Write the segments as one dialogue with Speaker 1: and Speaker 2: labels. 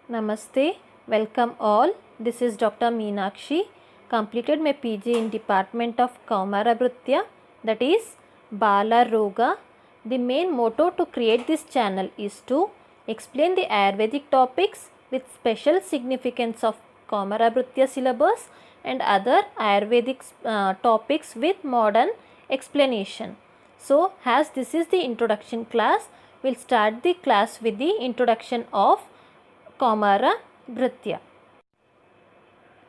Speaker 1: Namaste, welcome all. This is Dr. Meenakshi. Completed my PG in Department of Kaumarabhrutya, that is Bala Roga. The main motto to create this channel is to explain the Ayurvedic topics with special significance of Kaumarabhrutya syllabus and other Ayurvedic topics with modern explanation. So, as this is the introduction class, we'll start the class with the introduction of Kaumarabhrutya.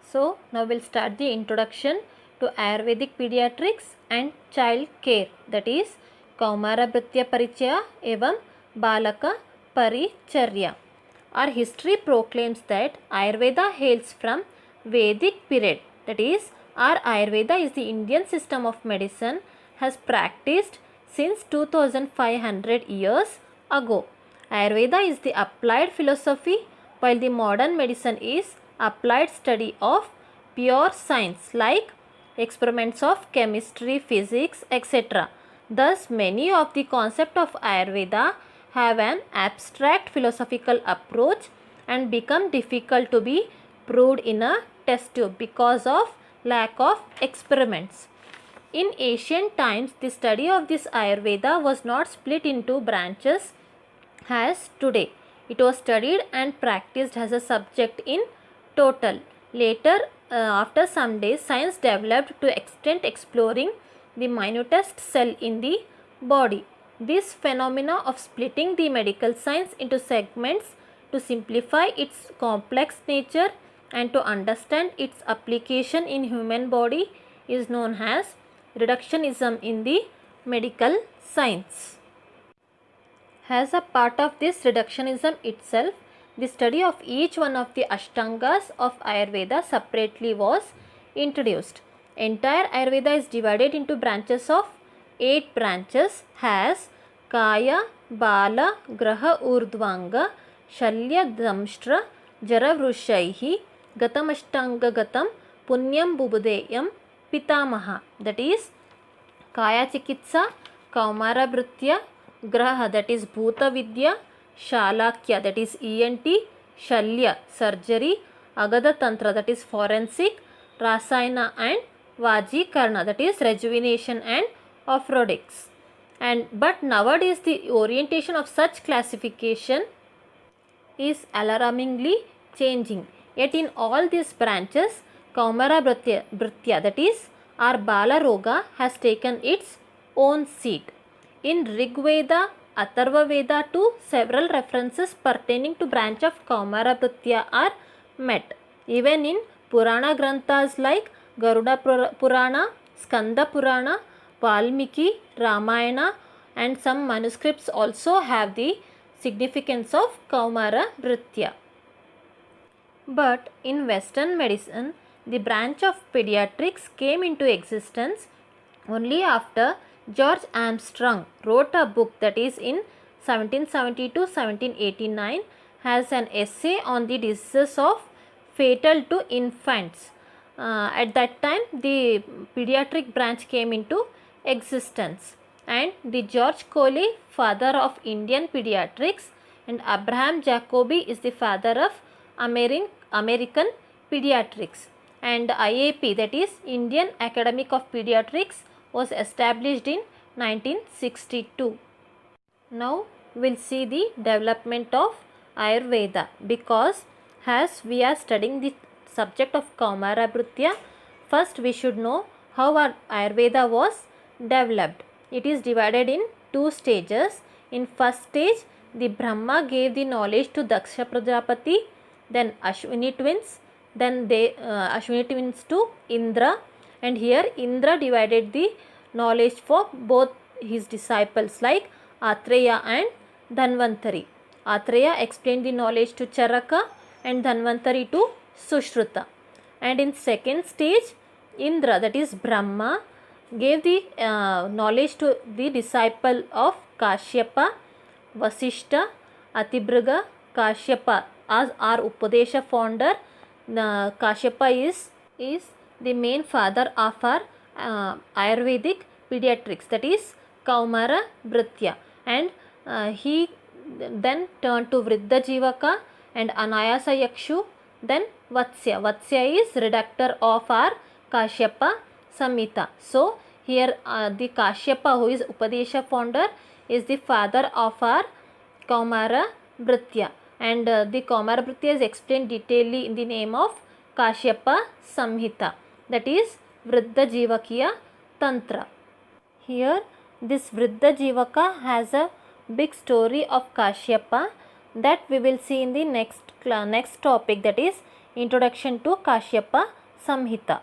Speaker 1: So now we'll start the introduction to Ayurvedic pediatrics and child care, that is Kaumarabhrutya Parichaya evam Balaka Paricharya. Our history proclaims that Ayurveda hails from Vedic period, that is our Ayurveda is the Indian system of medicine has practiced since 2500 years ago. Ayurveda is the applied philosophy while the modern medicine is applied study of pure science like experiments of chemistry, physics, etc. Thus, many of the concepts of Ayurveda have an abstract philosophical approach and become difficult to be proved in a test tube because of lack of experiments. In ancient times, the study of this Ayurveda was not split into branches as today. It was studied and practiced as a subject in total. Later, after some days, science developed to extent exploring the minutest cell in the body. This phenomena of splitting the medical science into segments to simplify its complex nature and to understand its application in human body is known as reductionism in the medical science. As a part of this reductionism itself, the study of each one of the Ashtangas of Ayurveda separately was introduced. Entire Ayurveda is divided into branches of 8 branches as Kaya, Bala, Graha Urdvanga, Shalya Damshtra, Jaravrushaihi, Gatamashtanga Gatam, Punyam Bubudeyam, Pitamaha, that is Kaya Chikitsa, Kaumarabhrutya, Graha, that is Bhuta Vidya, Shalakya, that is ENT, Shalya, surgery, Agada Tantra, that is forensic, Rasayana and Vajikarna, that is rejuvenation and orthotics. But nowadays the orientation of such classification is alarmingly changing. Yet in all these branches, Kaumarabhrutya, that is our Bala Roga, has taken its own seat. In Rig Veda, Atharva Veda too, several references pertaining to branch of Kaumarabhrutya are met. Even in Purana Granthas like Garuda Purana, Skanda Purana, Valmiki, Ramayana and some manuscripts also have the significance of Kaumarabhrutya. But in Western medicine, the branch of pediatrics came into existence only after George Armstrong wrote a book, that is in 1770 to 1789, has an essay on the diseases of fatal to infants. At that time the pediatric branch came into existence, and the George Coley, father of Indian pediatrics, and Abraham Jacobi is the father of American pediatrics, and IAP, that is Indian Academic of Pediatrics, was established in 1962. Now we will see the development of Ayurveda, because as we are studying the subject of Kaumarabhrutya, first we should know how our Ayurveda was developed. It is divided in 2 stages. In first stage, the Brahma gave the knowledge to Daksha Prajapati, then Ashwini twins, then Ashwini twins to Indra, and here Indra divided the knowledge for both his disciples like Atreya and Dhanvantari. Atreya explained the knowledge to Charaka and Dhanvantari to Sushruta. And in second stage, Indra, that is Brahma, gave the knowledge to the disciple of Kashyapa, Vasishta, Atibhriga, Kashyapa as our Upadesha founder. Kashyapa is the main father of our Ayurvedic pediatrics, that is Kaumarabhrutya, and he then turned to Vriddha Jivaka and Anayasa Yakshu, then Vatsya. Vatsya is reductor of our Kashyapa Samhita. So here the Kashyapa, who is Upadesha founder, is the father of our Kaumara Bhritya, and the Kaumara Bhritya is explained detailedly in the name of Kashyapa Samhita, that is Vriddha Jivakiya Tantra. Here this Vriddha Jivaka has a big story of Kashyapa that we will see in the next topic, that is Introduction to Kashyapa Samhita.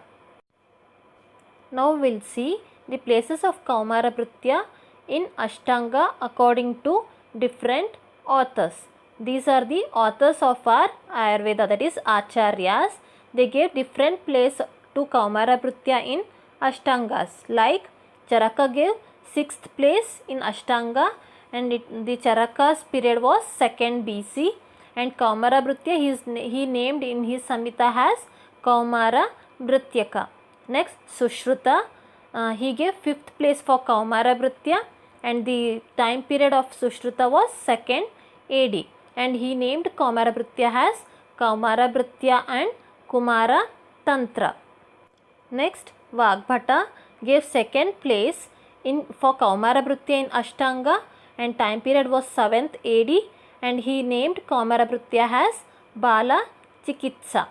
Speaker 1: Now we will see the places of Kaumara Bhritya in Ashtanga according to different authors. These are the authors of our Ayurveda, that is Acharyas. They gave different place to Kaumara Bhritya in Ashtangas. Like Charaka gave 6th place in Ashtanga, and the Charaka's period was 2nd BC, and Kaumara Bhritya he named in his Samhita as Kaumara Bhrityaka. Next Sushruta, he gave 5th place for Kaumara Bhritya, and the time period of Sushruta was 2nd AD, and he named Kaumara Bhritya as Kaumara Bhritya and Kumara Tantra. Next Vagbhata gave 2nd place for Kaumara Bhritya in Ashtanga, and time period was 7th AD, and he named Kaumara Bhritya as Bala Chikitsa.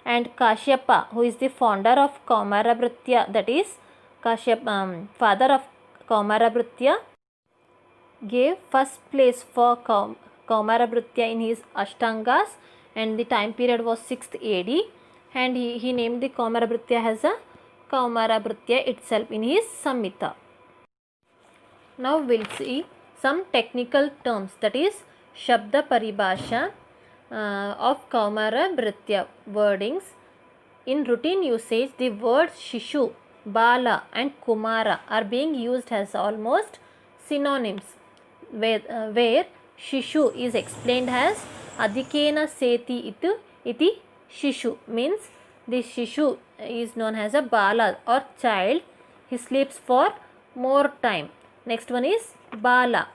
Speaker 1: And Kashyapa, who is the founder of Kaumara Bhritya, that is Kashyapa, father of Kaumara Bhritya, gave 1st place for Kaumara Bhritya in his Ashtangas, and the time period was 6th AD, and he named the Kaumara Bhritya as a Kaumara Bhritya itself in his Samhita. Now we will see some technical terms, that is Shabda Paribhasha of Kaumara Bhritya wordings. In routine usage, the words Shishu, Bala and Kumara are being used as almost synonyms, where Shishu is explained as Adhikena Seti iti Shishu, means the Shishu is known as a Bala or child, he sleeps for more time. Next one is Bala.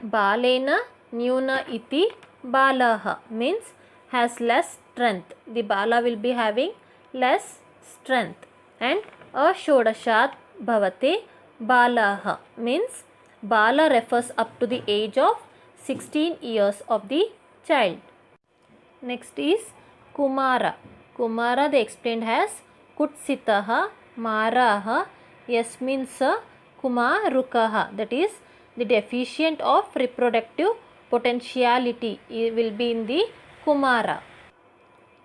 Speaker 1: Balena Nyuna iti Balaha, means has less strength. The Bala will be having less strength. And Ashodashat Bhavate Balaha, means Bala refers up to the age of 16 years of the child. Next is Kumara. Kumara they explained as Kutsitaha Maraha Yasminsa Kumarukaha, that is the deficient of reproductive potentiality will be in the Kumara.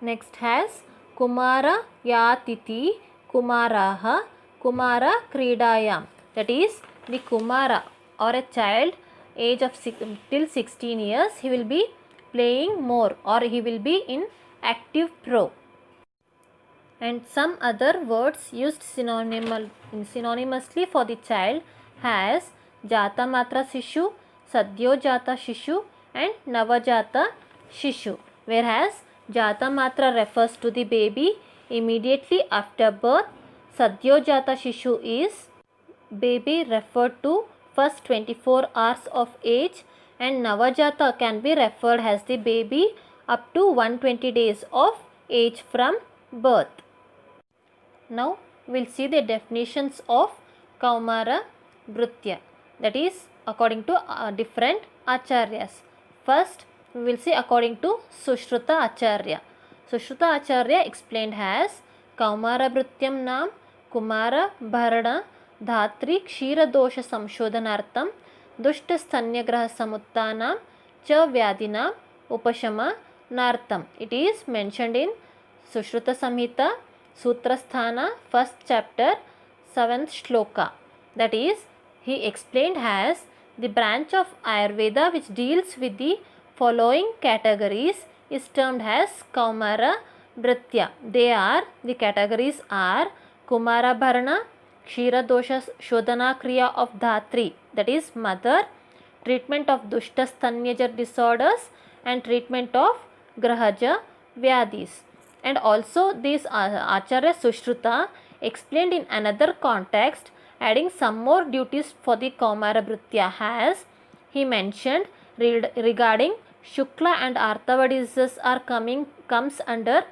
Speaker 1: Next has Kumara Yatiti Kumaraha Kumara Kridayam, that is the Kumara or a child age of till 16 years, he will be playing more or he will be in active pro. And some other words used synonymously for the child has Jata Matra Shishu, Sadyo Jata Shishu and Navajata Shishu, whereas Jata Matra refers to the baby immediately after birth. Sadyo Jata Shishu is baby referred to first 24 hours of age, and Navajata can be referred as the baby up to 120 days of age from birth. Now we will see the definitions of Kaumara Bhritya, that is according to different Acharyas. First we will see according to Sushruta Acharya. Sushruta Acharya explained as Kaumara Bhrityam Nam Kumara Bharana Dhatri Kshira Dosha Samshodhanartam Dushta Sthanyagraha Samuttanam Cha Vyadinam Upashama Nartam. It is mentioned in Sushruta Samhita Sutrasthana 1st chapter 7th shloka. That is, he explained as the branch of Ayurveda which deals with the following categories is termed as Kaumara Bhritya. The categories are Kumara Bharana, Kshira Dosha Shodhana Kriya of Dhatri, that is mother, treatment of Dushta Sthanyajar disorders and treatment of Grahaja Vyadis. And also this Acharya Sushruta explained in another context, adding some more duties for the Kaumara Bhritya, as he mentioned regarding Shukla and Artava diseases are comes under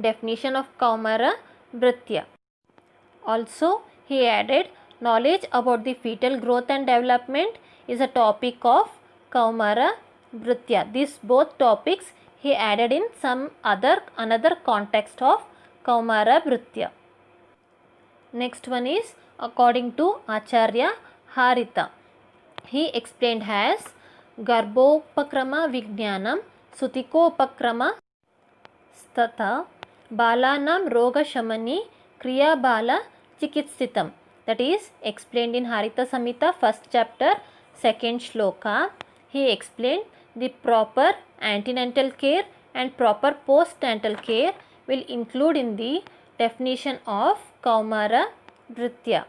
Speaker 1: definition of Kaumara Britya. Also, he added knowledge about the fetal growth and development is a topic of Kaumara Britya. These both topics he added in another context of Kaumara Britya. Next one is according to Acharya Harita. He explained as Garbhopakrama Vijnanam Sutikopakrama Stata Balanam Roga Shamani Kriya Bala Chikitsitam. That is explained in Harita Samhita first chapter second shloka. He explained the proper antenatal care and proper postnatal care will include in the definition of Kaumara Britya,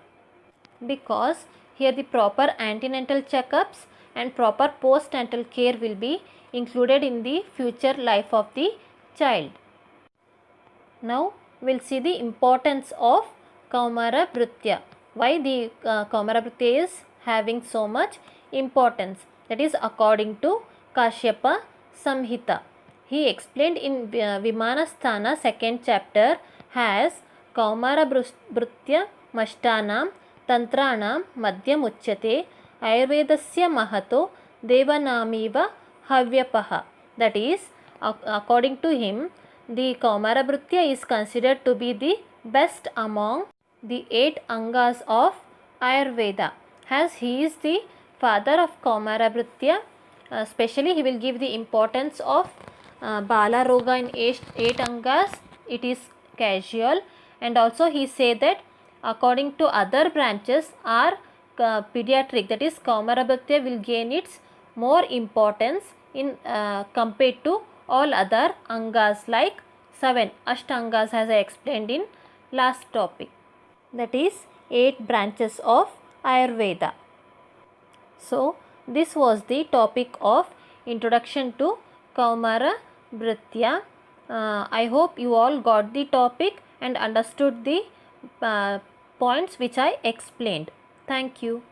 Speaker 1: because here the proper antenatal checkups and proper postnatal care will be included in the future life of the child. Now we will see the importance of Kaumara Britya. Why the Kaumara Britya is having so much importance. That is according to Kashyapa Samhita. He explained in Vimanasthana second chapter has Kaumara Britya Mashtanam Tantranam Madhyam Uchyate Ayurvedasya Mahato Devanamiva Havyapaha. That is, according to him, the Kaumara Britya is considered to be the best among the 8 angas of Ayurveda. As he is the father of Kaumara Britya, especially he will give the importance of Bala Roga in 8 angas. It is casual, and also he say that according to other branches are pediatric, that is Kaumara Britya will gain its more importance in compared to all other angas like 7 ashtangas as I explained in last topic, that is 8 branches of Ayurveda. So this was the topic of introduction to Kaumara Britya. I hope you all got the topic and understood the points which I explained. Thank you.